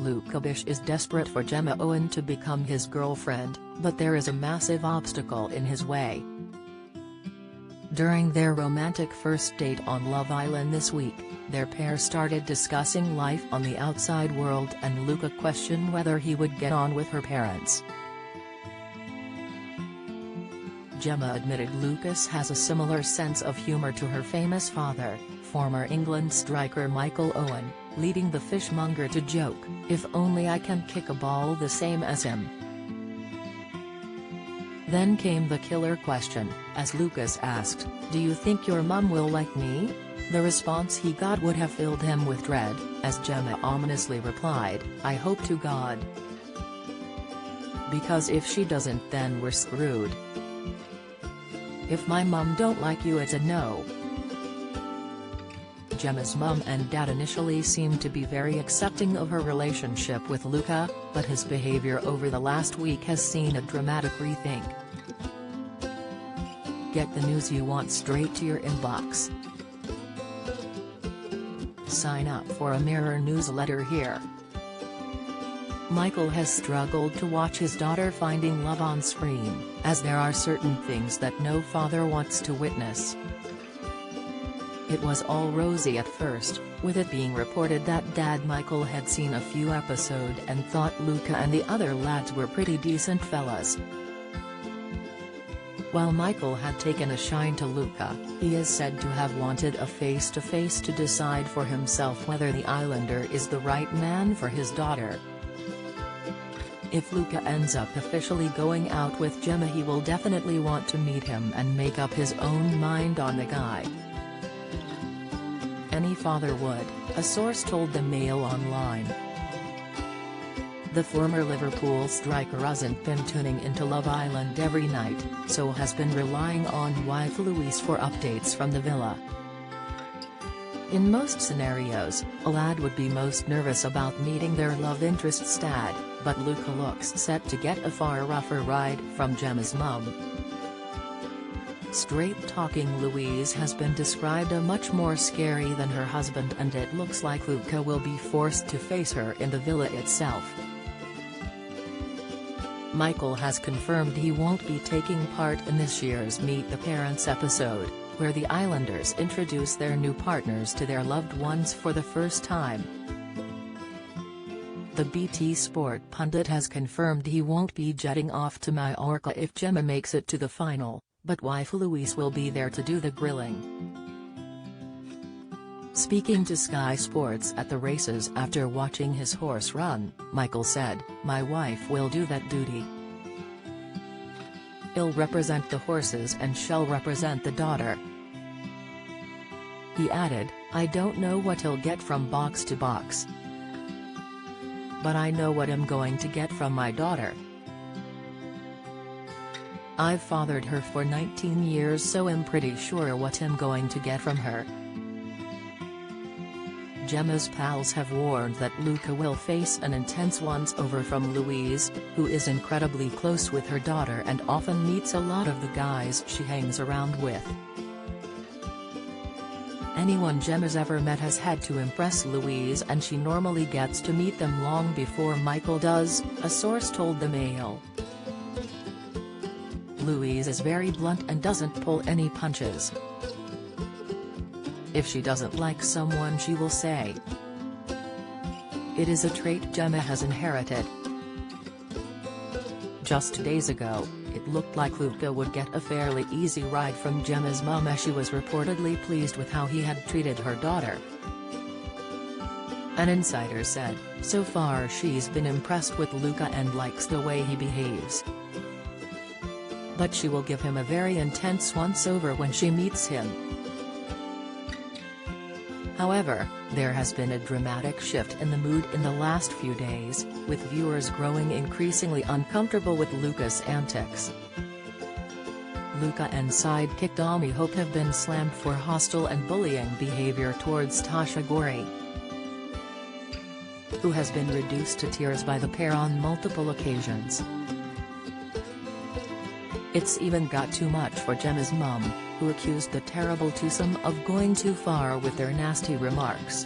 Luca is desperate for Gemma Owen to become his girlfriend, but there is a massive obstacle in his way. During their romantic first date on Love Island this week, their pair started discussing life on the outside world and Luca questioned whether he would get on with her parents. Gemma admitted Lucas has a similar sense of humor to her famous father, former England striker Michael Owen, leading the fishmonger to joke, "If only I can kick a ball the same as him." Then came the killer question, as Lucas asked, "Do you think your mum will like me?" The response he got would have filled him with dread, as Gemma ominously replied, "I hope to God. Because if she doesn't then we're screwed. If my mum don't like you it's a no." Gemma's mum and dad initially seemed to be very accepting of her relationship with Luca, but his behavior over the last week has seen a dramatic rethink. Get the news you want straight to your inbox. Sign up for a Mirror newsletter here. Michael has struggled to watch his daughter finding love on screen, as there are certain things that no father wants to witness. It was all rosy at first, with it being reported that Dad Michael had seen a few episodes and thought Luca and the other lads were pretty decent fellas. While Michael had taken a shine to Luca, he is said to have wanted a face-to-face to decide for himself whether the Islander is the right man for his daughter. If Luca ends up officially going out with Gemma he will definitely want to meet him and make up his own mind on the guy. Any father would, a source told the Mail Online. The former Liverpool striker hasn't been tuning into Love Island every night, so has been relying on wife Louise for updates from the villa. In most scenarios, a lad would be most nervous about meeting their love interest's dad, but Luca looks set to get a far rougher ride from Gemma's mum. Straight-talking Louise has been described as much more scary than her husband and it looks like Luca will be forced to face her in the villa itself. Michael has confirmed he won't be taking part in this year's Meet the Parents episode, where the Islanders introduce their new partners to their loved ones for the first time. The BT Sport pundit has confirmed he won't be jetting off to Mallorca if Gemma makes it to the final, but wife Louise will be there to do the grilling. Speaking to Sky Sports at the races after watching his horse run, Michael said, "My wife will do that duty. He'll represent the horses and she'll represent the daughter." He added, "I don't know what he'll get from box to box. But I know what I'm going to get from my daughter. I've fathered her for 19 years so I'm pretty sure what I'm going to get from her." Gemma's pals have warned that Luca will face an intense once-over from Louise, who is incredibly close with her daughter and often meets a lot of the guys she hangs around with. Anyone Gemma's ever met has had to impress Louise and she normally gets to meet them long before Michael does, a source told the Mail. Louise is very blunt and doesn't pull any punches. If she doesn't like someone she will say. It is a trait Gemma has inherited. Just days ago, it looked like Luca would get a fairly easy ride from Gemma's mum as she was reportedly pleased with how he had treated her daughter. An insider said, "So far she's been impressed with Luca and likes the way he behaves. But she will give him a very intense once-over when she meets him." However, there has been a dramatic shift in the mood in the last few days, with viewers growing increasingly uncomfortable with Luca's antics. Luca and sidekick Dami Hope have been slammed for hostile and bullying behavior towards Tasha Gori, who has been reduced to tears by the pair on multiple occasions. It's even got too much for Gemma's mum, who accused the terrible twosome of going too far with their nasty remarks.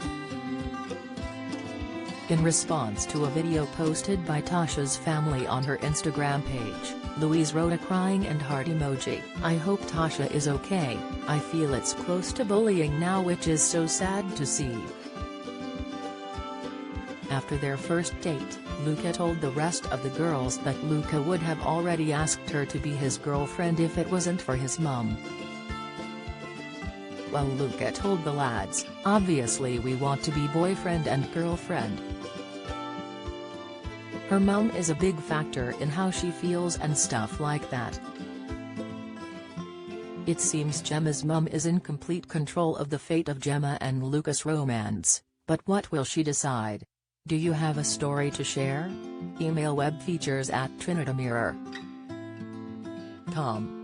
In response to a video posted by Tasha's family on her Instagram page, Louise wrote a crying and heart emoji. "I hope Tasha is okay. I feel it's close to bullying now, which is so sad to see." After their first date, Luca told the rest of the girls that Luca would have already asked her to be his girlfriend if it wasn't for his mum. Well, Luca told the lads, "Obviously we want to be boyfriend and girlfriend. Her mum is a big factor in how she feels and stuff like that. It seems Gemma's mum is in complete control of the fate of Gemma and Luca's romance, but what will she decide? Do you have a story to share? Email webfeatures@trinitymirror.com.